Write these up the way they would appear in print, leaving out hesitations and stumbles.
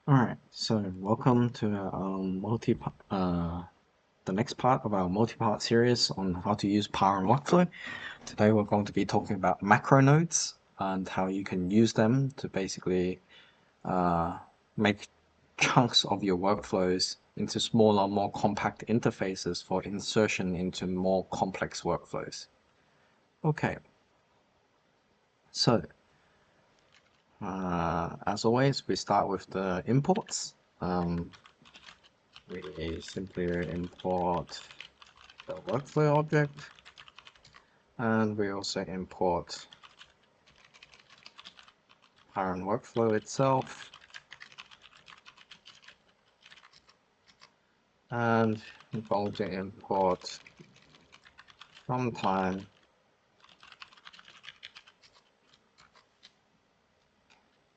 Alright, so welcome to the next part of our multi-part series on how to use Power and Workflow. Today we're going to be talking about macro nodes and how you can use them to basically make chunks of your workflows into smaller, more compact interfaces for insertion into more complex workflows. Okay, so as always, we start with the imports. We simply import the workflow object, and we also import parent workflow itself, and we're going to import runtime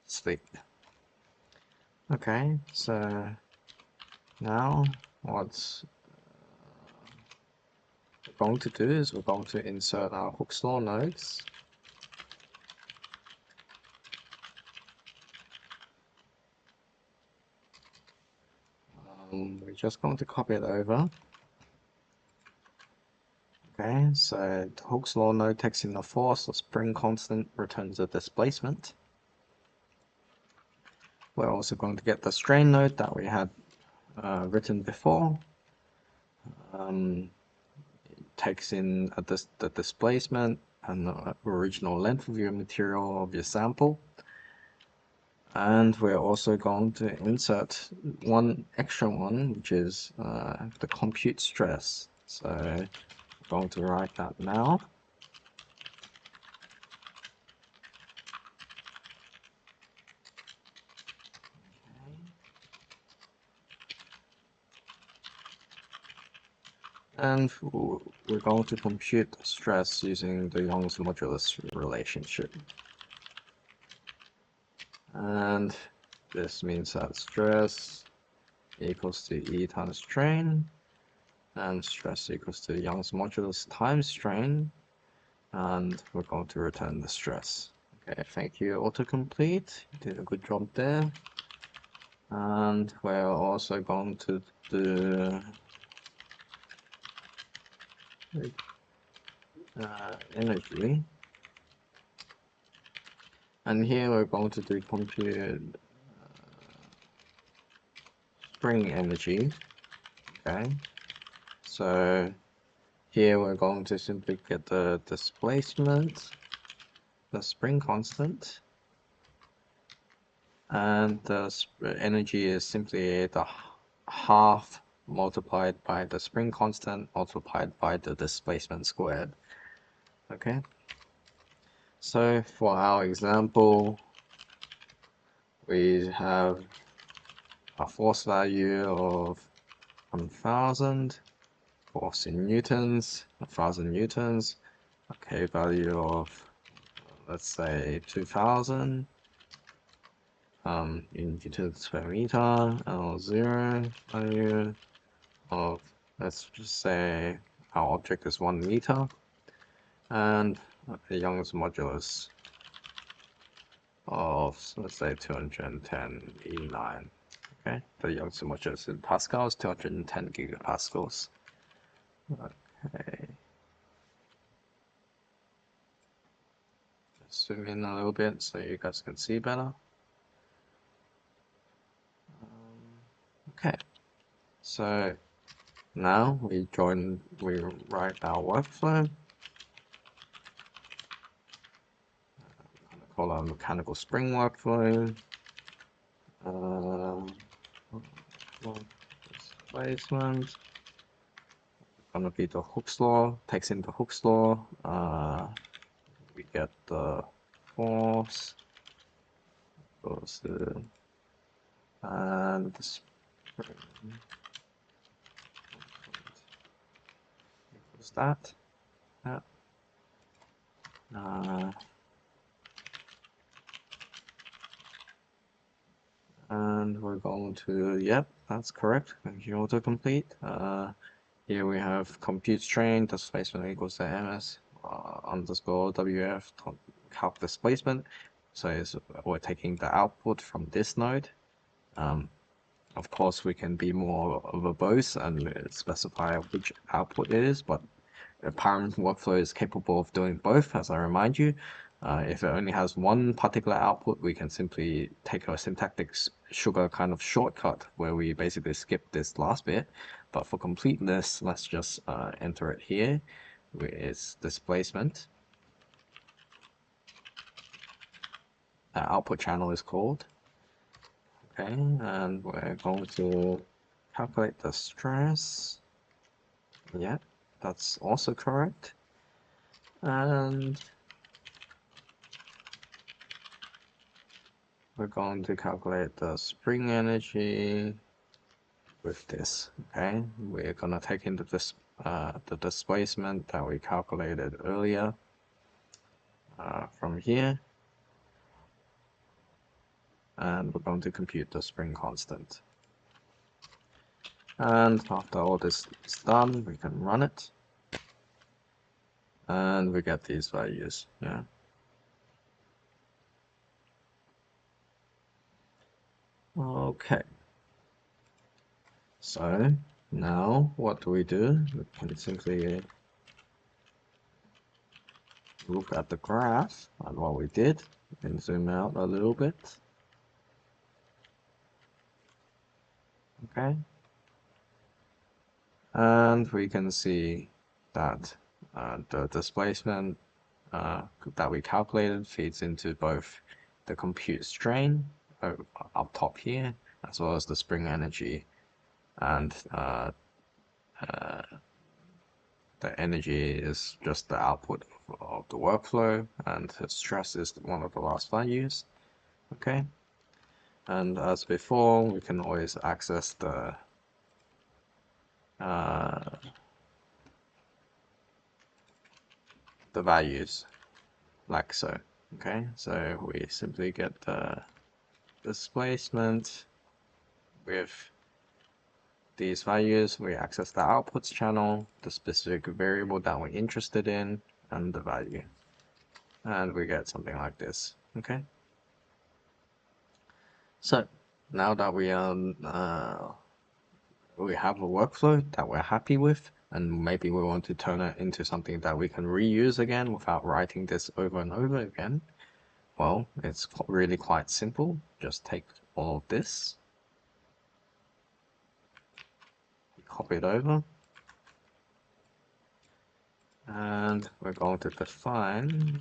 sleep. Okay, so now what we're going to do is we're going to insert our hook store nodes. We're just going to copy it over. Okay, so the Hooke's law node takes in the force, the spring constant returns the displacement. We're also going to get the strain node that we had written before. It takes in the displacement and the original length of your material of your sample. And we're also going to insert one extra one, which is the compute stress. So I'm going to write that now. And we're going to compute stress using the Young's modulus relationship. And this means that stress equals to E times strain, and stress equals to Young's modulus times strain, and we're going to return the stress. Okay, thank you, autocomplete. You did a good job there. And we're also going to do energy. And here we're going to do compute spring energy. Okay, so here we're going to simply get the displacement, the spring constant, and the energy is simply the half multiplied by the spring constant multiplied by the displacement squared. Okay, so for our example, we have a force value of 1000, force in newtons, 1000 newtons, a K value of, let's say, 2000 in newtons per meter, L0 value of, let's just say our object is 1 meter, and the Young's modulus of, let's say, 210 E9. Okay, the Young's modulus in pascals, 210 gigapascals. Okay. Just zoom in a little bit so you guys can see better. Okay, so now we write our workflow. Call our mechanical spring workflow. Displacement. Gonna be the Hooke's law. Takes in the Hooke's law. We get the force. Goes to and the spring equals that. Yeah. And we're going to, yep, that's correct. Thank you, autocomplete. Here we have compute strain, displacement equals to ms underscore wf calc displacement. So we're taking the output from this node, Of course, we can be more verbose and specify which output it is, but a parent workflow is capable of doing both, as I remind you. If it only has one particular output, we can simply take a syntactic sugar kind of shortcut where we basically skip this last bit. But for completeness, let's just enter it here. It's displacement. Output channel is called. Okay, and we're going to calculate the stress. Yeah, that's also correct. And we're going to calculate the spring energy with this. Okay, we're gonna take into this the displacement that we calculated earlier from here, and we're going to compute the spring constant. And after all this is done, we can run it, and we get these values. Yeah. Okay. So now what do? We can simply look at the graph and what we did. We can zoom out a little bit. Okay. And we can see that the displacement that we calculated feeds into both the compute strain up top here, as well as the spring energy. And the energy is just the output of the workflow, and the stress is one of the last values. Okay. And as before, we can always access the values like so. Okay, so we simply get the displacement with these values. We access the outputs channel, the specific variable that we're interested in, and the value. And we get something like this. Okay. So now that we have a workflow that we're happy with, and maybe we want to turn it into something that we can reuse again without writing this over and over again, well, it's really quite simple. Just take all of this, copy it over, and we're going to define,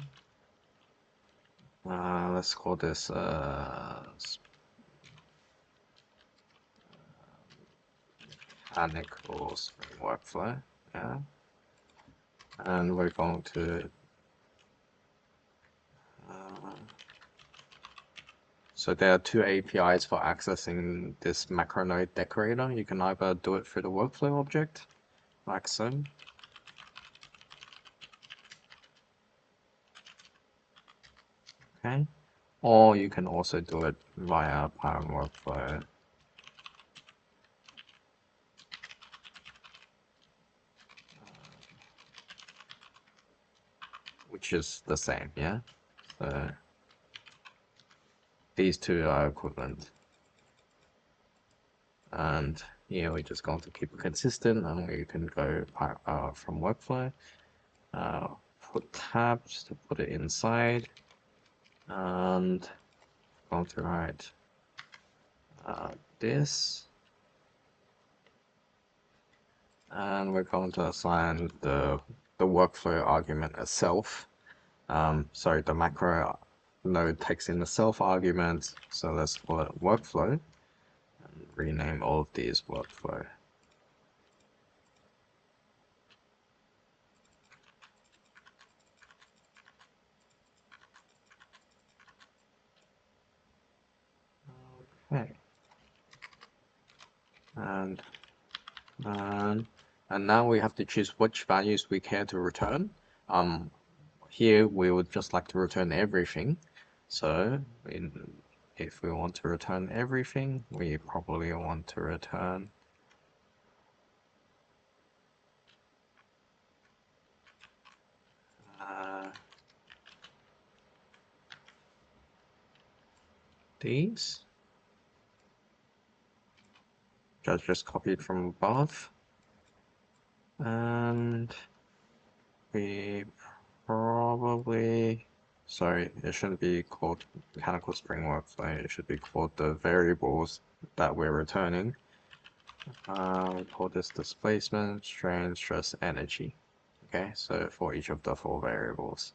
let's call this mechanical spring workflow. Yeah. And we're going to so there are two APIs for accessing this macro node decorator. You can either do it through the workflow object, like so. Okay. Or you can also do it via parent workflow. Which is the same, yeah? So these two are equivalent. And here we're just going to keep it consistent, and we can go from workflow, put tabs to put it inside, and going to write this, and we're going to assign the workflow argument as self. Sorry, the macro node takes in the self argument, so let's call it workflow, and rename all of these workflow. Okay. And now we have to choose which values we care to return. Here we would just like to return everything. So if we want to return everything, we probably want to return these. which I just copied from above. And we probably, sorry, it shouldn't be called mechanical spring workflow. It should be called the variables that we're returning. We call this displacement, strain, stress, energy. Okay, so for each of the 4 variables.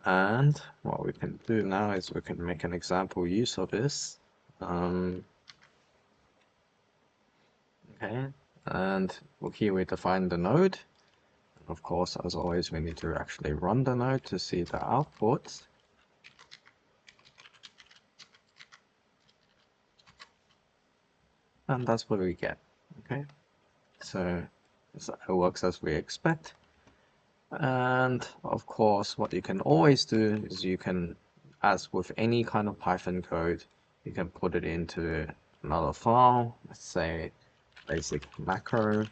And what we can do now is we can make an example use of this. Okay, and here we define the node. Of course, as always, we need to actually run the node to see the output. And that's what we get. Okay, so it works as we expect. And of course, what you can always do is you can, as with any kind of Python code, you can put it into another file. Let's say basic macro.py.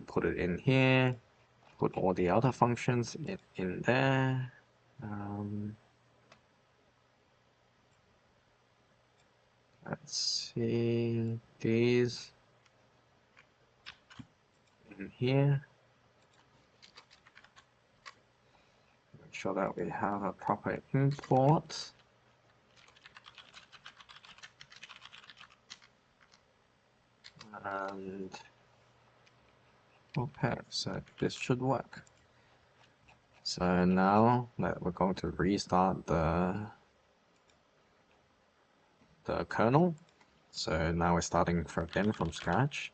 Put it in here. Put all the other functions in there. Let's see these in here. Make sure that we have a proper import. And okay, so this should work. So now that we're going to restart the kernel. So now we're starting again from scratch.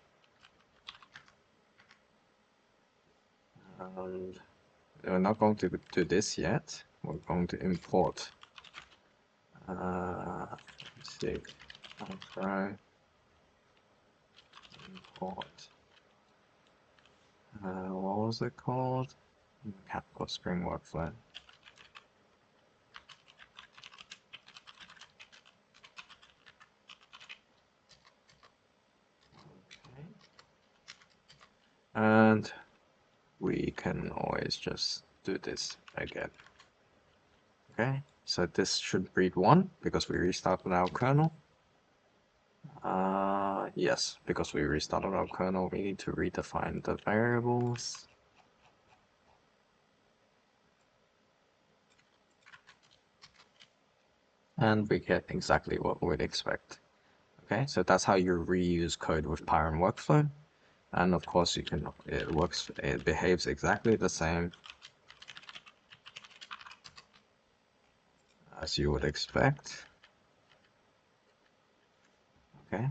And we're not going to do this yet. We're going to import let's see, try import what was it called? Mechanical spring workflow. Okay. And we can always just do this again. Okay, so this should read 1 because we restarted our kernel. Yes, because we restarted our kernel, we need to redefine the variables. And we get exactly what we'd expect. Okay, so that's how you reuse code with Python workflow. And of course you can, it behaves exactly the same as you would expect. Okay.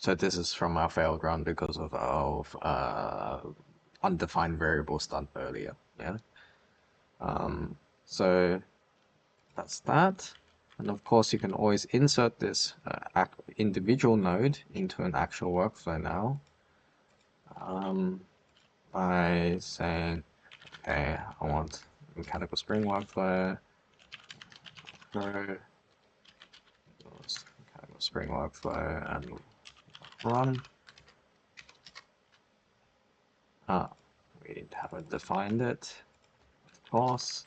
So this is from our failed run because of our undefined variables done earlier. Yeah. So that's that. And of course, you can always insert this individual node into an actual workflow now by saying, okay, I want mechanical spring workflow, mechanical spring workflow, and run. We haven't defined it, of course.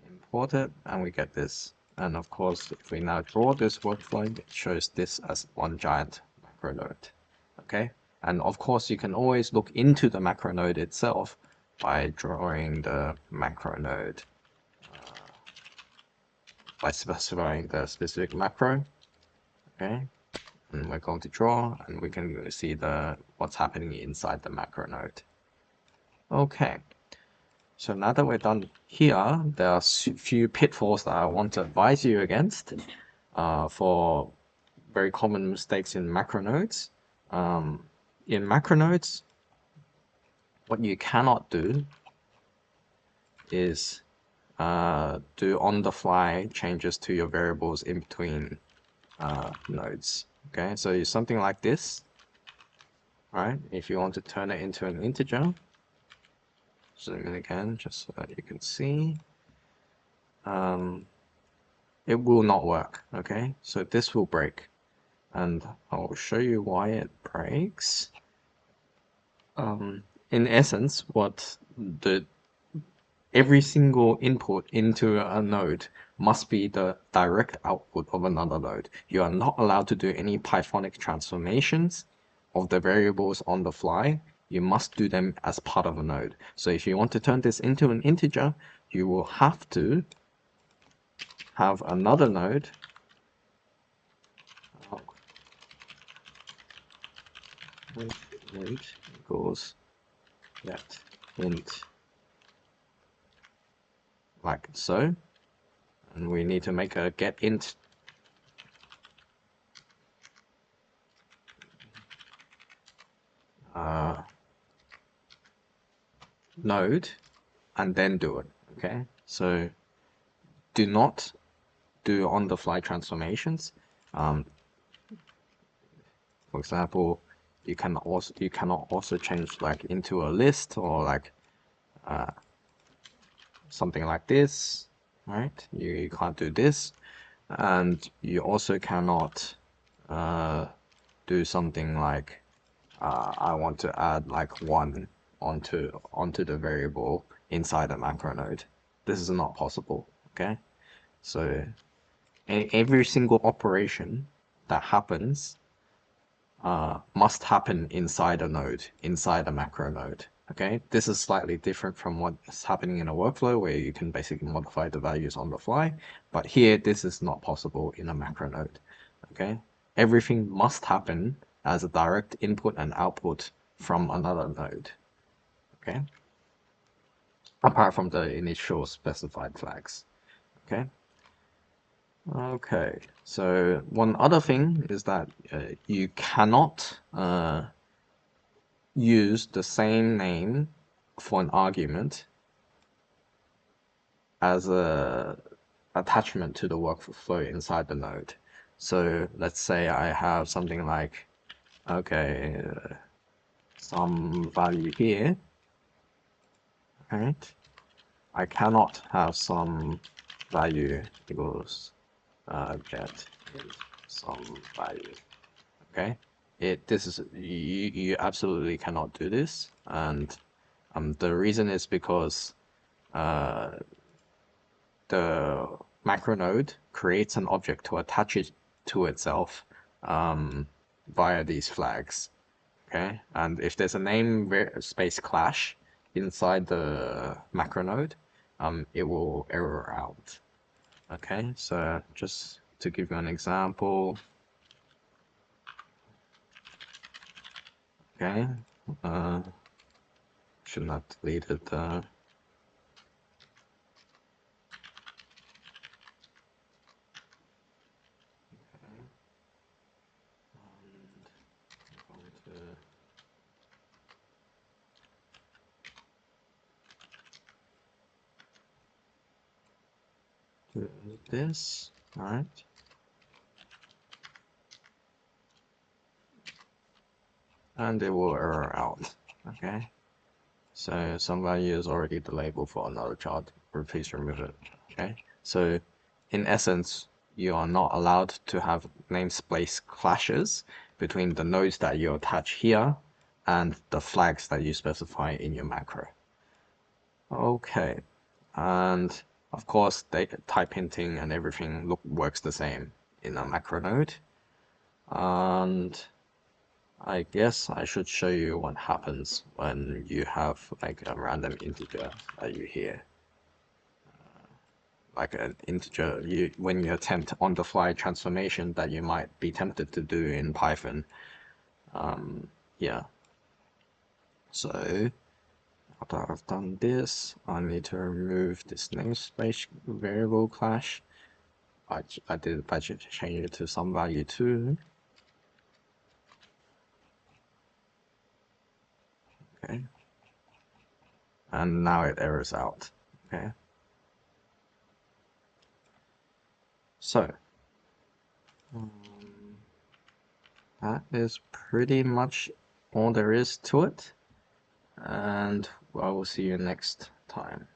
Import it, and we get this. And of course, if we now draw this workflow, it shows this as one giant macro node. Okay, and of course, you can always look into the macro node itself by drawing the macro node by specifying the specific macro. Okay, and we're going to draw, and we can see what's happening inside the macro node. Okay. So now that we're done here, there are a few pitfalls that I want to advise you against for very common mistakes in macro nodes. In macro nodes, what you cannot do is do on-the-fly changes to your variables in between nodes. Okay, so something like this, right? If you want to turn it into an integer, zoom in again just so that you can see. It will not work, okay? So this will break, and I'll show you why it breaks. In essence, what every single input into a node must be the direct output of another node. You are not allowed to do any Pythonic transformations of the variables on the fly. You must do them as part of a node. So if you want to turn this into an integer, you will have to have another node int equals get int like so, and we need to make a get int node and then do it. Okay, so do not do on-the-fly transformations. For example, you cannot also change like into a list or like something like this, right? You can't do this, and you also cannot do something like I want to add like 1 onto the variable inside a macro node. This is not possible. Okay, so every single operation that happens must happen inside a node, inside a macro node. Okay, this is slightly different from what's happening in a workflow where you can basically modify the values on the fly, but here this is not possible in a macro node. Okay, everything must happen as a direct input and output from another node. Okay, apart from the initial specified flags. Okay. Okay, so one other thing is that you cannot use the same name for an argument as a attachment to the workflow inside the node. So let's say I have something like, okay, some value here, right? I cannot have some value equals get some value. Okay, this is you absolutely cannot do this, and the reason is because the macro node creates an object to attach it to itself via these flags. Okay, and if there's a namespace clash inside the macro node, it will error out. Okay, so just to give you an example. Okay, should not delete it. Do this, all right? And it will error out. Okay, so some value is already the label for another child. Please remove it. Okay, so in essence, you are not allowed to have namespace clashes between the nodes that you attach here and the flags that you specify in your macro. Okay, and of course, data type hinting and everything works the same in a macro node. And I guess I should show you what happens when you have like a random integer that you hear. Like an integer, when you attempt on-the-fly transformation that you might be tempted to do in Python. Yeah. So after I've done this, I need to remove this namespace variable clash. I change it to some value 2. Okay. And now it errors out. Okay. So that is pretty much all there is to it, and I will see you next time.